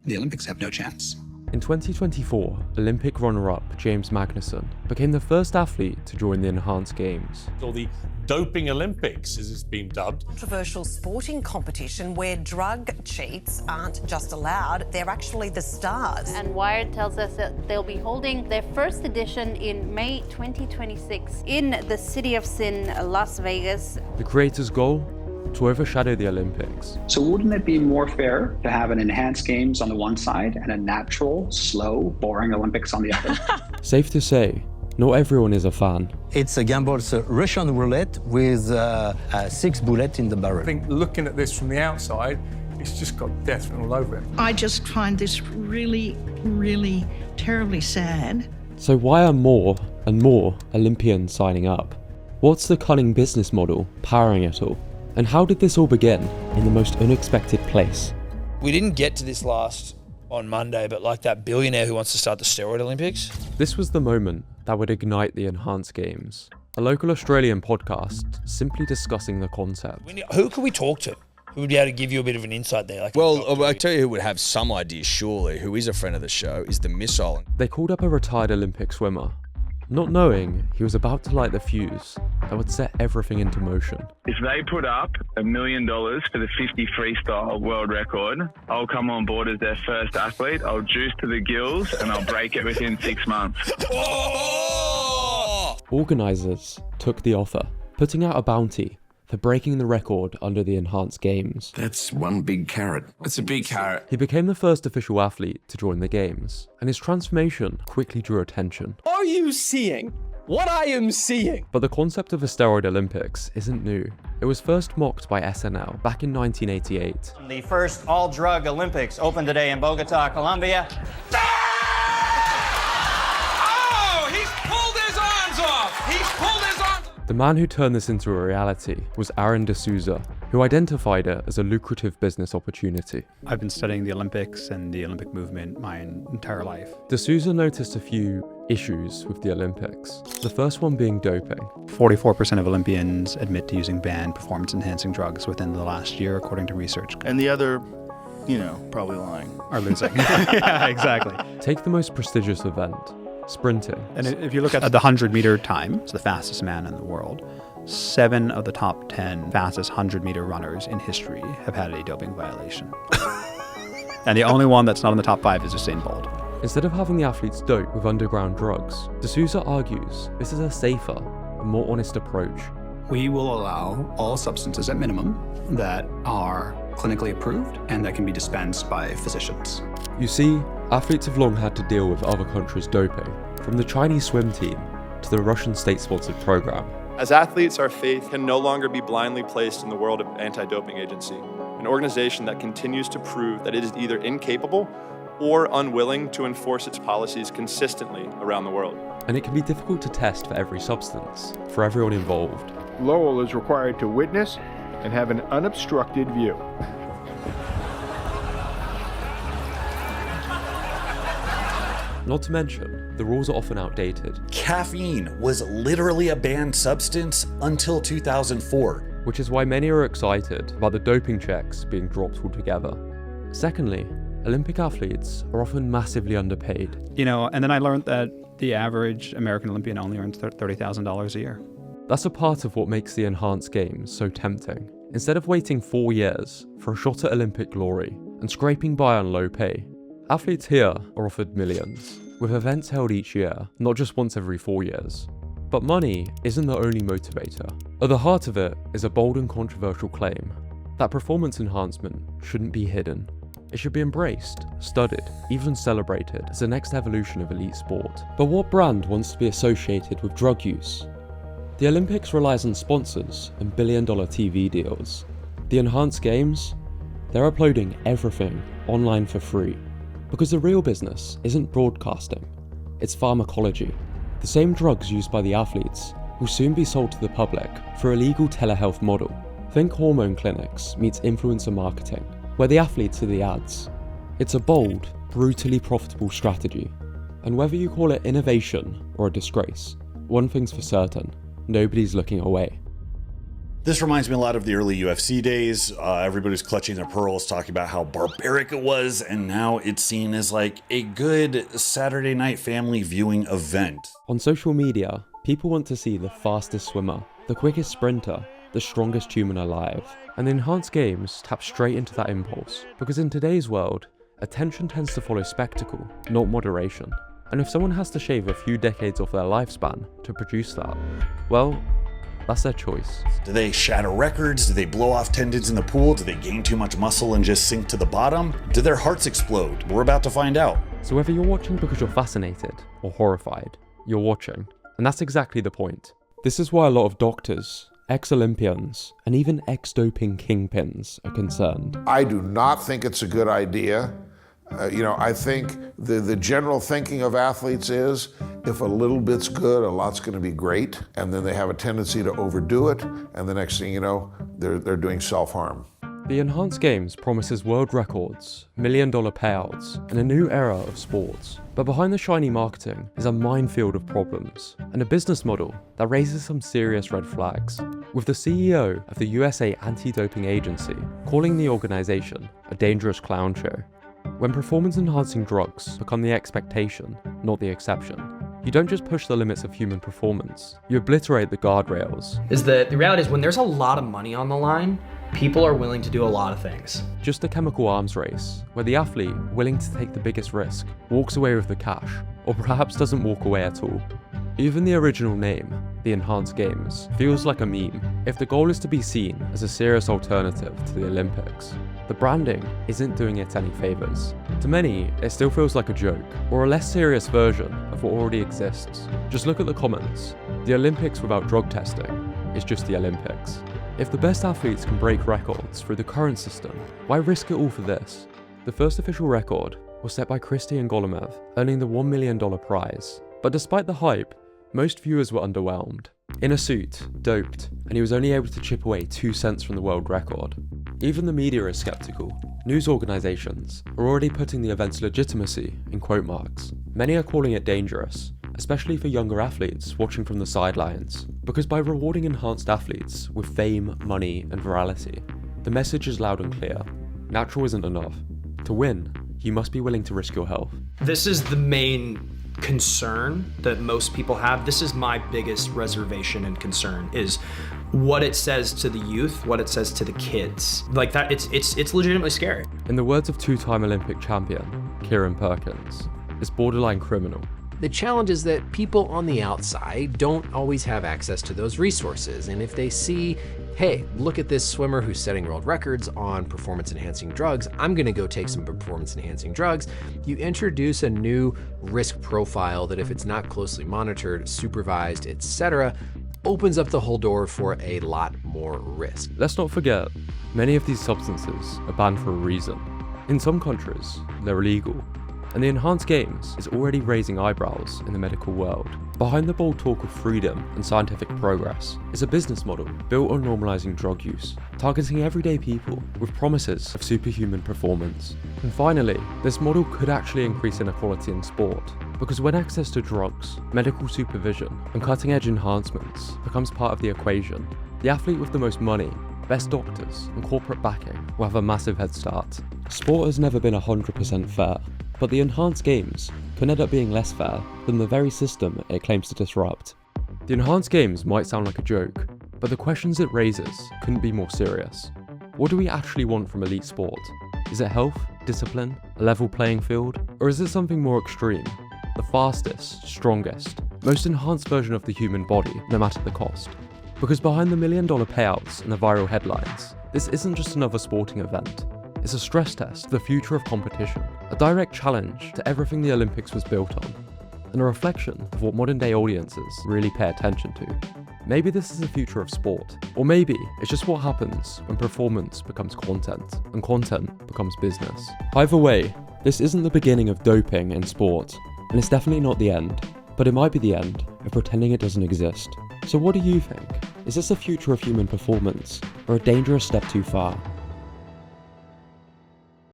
the Olympics have no chance. In 2024, Olympic runner-up James Magnussen became the first athlete to join the Enhanced Games. Or the Doping Olympics, as it's been dubbed. Controversial sporting competition where drug cheats aren't just allowed, they're actually the stars. And Wired tells us that they'll be holding their first edition in May 2026 in the City of Sin, Las Vegas. The creators' goal? To overshadow the Olympics. So wouldn't it be more fair to have an Enhanced Games on the one side and a natural, slow, boring Olympics on the other? Safe to say, not everyone is a fan. It's a gamble, it's a Russian roulette with 6 bullets in the barrel. I think looking at this from the outside, it's just got death written all over it. I just find this really, really terribly sad. So why are more and more Olympians signing up? What's the cunning business model powering it all? And how did this all begin in the most unexpected place? We didn't get to this on Monday, but like that billionaire who wants to start the Steroid Olympics. This was the moment that would ignite the Enhanced Games. A local Australian podcast simply discussing the concept. Who could we talk to? Who would be able to give you a bit of an insight there? Well, I tell you who would have some idea, surely, who is a friend of the show, is the Missile. They called up a retired Olympic swimmer, not knowing he was about to light the fuse that would set everything into motion. If they put up $1 million for the 50 freestyle world record, I'll come on board as their first athlete, I'll juice to the gills, and I'll break it within 6 months. Organisers took the offer, putting out a bounty for breaking the record under the Enhanced Games. That's one big carrot. It's a big carrot. He became the first official athlete to join the Games, and his transformation quickly drew attention. Are you seeing what I am seeing? But the concept of a steroid Olympics isn't new. It was first mocked by SNL back in 1988. The first all-drug Olympics opened today in Bogota, Colombia. Oh, he's pulled his arms off! He's pulled his arms. The man who turned this into a reality was Aaron D'Souza, who identified it as a lucrative business opportunity. I've been studying the Olympics and the Olympic movement my entire life. D'Souza noticed a few issues with the Olympics, the first one being doping. 44% of Olympians admit to using banned performance-enhancing drugs within the last year, according to research. And the other, probably lying. Are losing. Yeah, exactly. Take the most prestigious event, sprinting. And if you look at the 100-meter time, it's the fastest man in the world. 7 of the top 10 fastest 100-meter runners in history have had a doping violation. And the only one that's not in the top 5 is Usain Bolt. Instead of having the athletes dope with underground drugs, D'Souza argues this is a safer and more honest approach. We will allow all substances at minimum that are clinically approved and that can be dispensed by physicians. You see, athletes have long had to deal with other countries' doping, from the Chinese swim team to the Russian state-sponsored program. As athletes, our faith can no longer be blindly placed in the world of anti-doping agency, an organization that continues to prove that it is either incapable or unwilling to enforce its policies consistently around the world. And it can be difficult to test for every substance, for everyone involved. Lowell is required to witness and have an unobstructed view. Not to mention, the rules are often outdated. Caffeine was literally a banned substance until 2004. Which is why many are excited about the doping checks being dropped altogether. Secondly, Olympic athletes are often massively underpaid. And then I learned that the average American Olympian only earns $30,000 a year. That's a part of what makes the Enhanced Games so tempting. Instead of waiting 4 years for a shot at Olympic glory and scraping by on low pay, athletes here are offered millions, with events held each year, not just once every 4 years. But money isn't the only motivator. At the heart of it is a bold and controversial claim that performance enhancement shouldn't be hidden. It should be embraced, studied, even celebrated as the next evolution of elite sport. But what brand wants to be associated with drug use? The Olympics relies on sponsors and billion-dollar TV deals. The Enhanced Games? They're uploading everything online for free. Because the real business isn't broadcasting, it's pharmacology. The same drugs used by the athletes will soon be sold to the public for a legal telehealth model. Think hormone clinics meets influencer marketing, where the athletes are the ads. It's a bold, brutally profitable strategy. And whether you call it innovation or a disgrace, one thing's for certain, nobody's looking away. This reminds me a lot of the early UFC days. Everybody's clutching their pearls, talking about how barbaric it was, and now it's seen as like a good Saturday night family viewing event. On social media, people want to see the fastest swimmer, the quickest sprinter, the strongest human alive. And the enhanced games tap straight into that impulse, because in today's world, attention tends to follow spectacle, not moderation. And if someone has to shave a few decades off their lifespan to produce that, well, that's their choice. Do they shatter records? Do they blow off tendons in the pool? Do they gain too much muscle and just sink to the bottom? Do their hearts explode? We're about to find out. So whether you're watching because you're fascinated or horrified, you're watching. And that's exactly the point. This is why a lot of doctors, ex-Olympians, and even ex-doping kingpins are concerned. I do not think it's a good idea. I think the general thinking of athletes is if a little bit's good, a lot's going to be great, and then they have a tendency to overdo it, and the next thing you know, they're doing self-harm. The enhanced games promises world records, million-dollar payouts, and a new era of sports. But behind the shiny marketing is a minefield of problems, and a business model that raises some serious red flags, with the CEO of the USA Anti-Doping Agency calling the organization a dangerous clown show. When performance-enhancing drugs become the expectation, not the exception, you don't just push the limits of human performance, you obliterate the guardrails. The reality is when there's a lot of money on the line, people are willing to do a lot of things. Just a chemical arms race, where the athlete willing to take the biggest risk walks away with the cash, or perhaps doesn't walk away at all. Even the original name, the Enhanced Games, feels like a meme. If the goal is to be seen as a serious alternative to the Olympics, the branding isn't doing it any favours. To many, it still feels like a joke, or a less serious version of what already exists. Just look at the comments. The Olympics without drug testing is just the Olympics. If the best athletes can break records through the current system, why risk it all for this? The first official record was set by 𝗥𝗶𝘀𝗲𝗿𝗀, earning the $1 million prize. But despite the hype, most viewers were underwhelmed. In a suit, doped, and he was only able to chip away 2 cents from the world record. Even the media is skeptical. News organisations are already putting the event's legitimacy in quote marks. Many are calling it dangerous, especially for younger athletes watching from the sidelines, because by rewarding enhanced athletes with fame, money, and virality, the message is loud and clear. Natural isn't enough. To win, you must be willing to risk your health. This is the main concern that most people have. This is my biggest reservation and concern, is what it says to the youth, what it says to the kids. Like that, it's legitimately scary. In the words of two-time Olympic champion Kieran Perkins, it's borderline criminal. The challenge is that people on the outside don't always have access to those resources, and if they see, hey, look at this swimmer who's setting world records on performance-enhancing drugs, I'm gonna go take some performance-enhancing drugs, you introduce a new risk profile that if it's not closely monitored, supervised, etc., opens up the whole door for a lot more risk. Let's not forget, many of these substances are banned for a reason. In some countries, they're illegal. And the Enhanced Games is already raising eyebrows in the medical world. Behind the bold talk of freedom and scientific progress is a business model built on normalizing drug use, targeting everyday people with promises of superhuman performance. And finally, this model could actually increase inequality in sport, because when access to drugs, medical supervision, and cutting-edge enhancements becomes part of the equation, the athlete with the most money, best doctors, and corporate backing will have a massive head start. Sport has never been 100% fair, but the Enhanced Games can end up being less fair than the very system it claims to disrupt. The Enhanced Games might sound like a joke, but the questions it raises couldn't be more serious. What do we actually want from elite sport? Is it health, discipline, a level playing field? Or is it something more extreme? The fastest, strongest, most enhanced version of the human body, no matter the cost. Because behind the $1 million payouts and the viral headlines, this isn't just another sporting event. It's a stress test for the future of competition, a direct challenge to everything the Olympics was built on, and a reflection of what modern day audiences really pay attention to. Maybe this is the future of sport, or maybe it's just what happens when performance becomes content, and content becomes business. Either way, this isn't the beginning of doping in sport, and it's definitely not the end, but it might be the end of pretending it doesn't exist. So what do you think? Is this the future of human performance, or a dangerous step too far?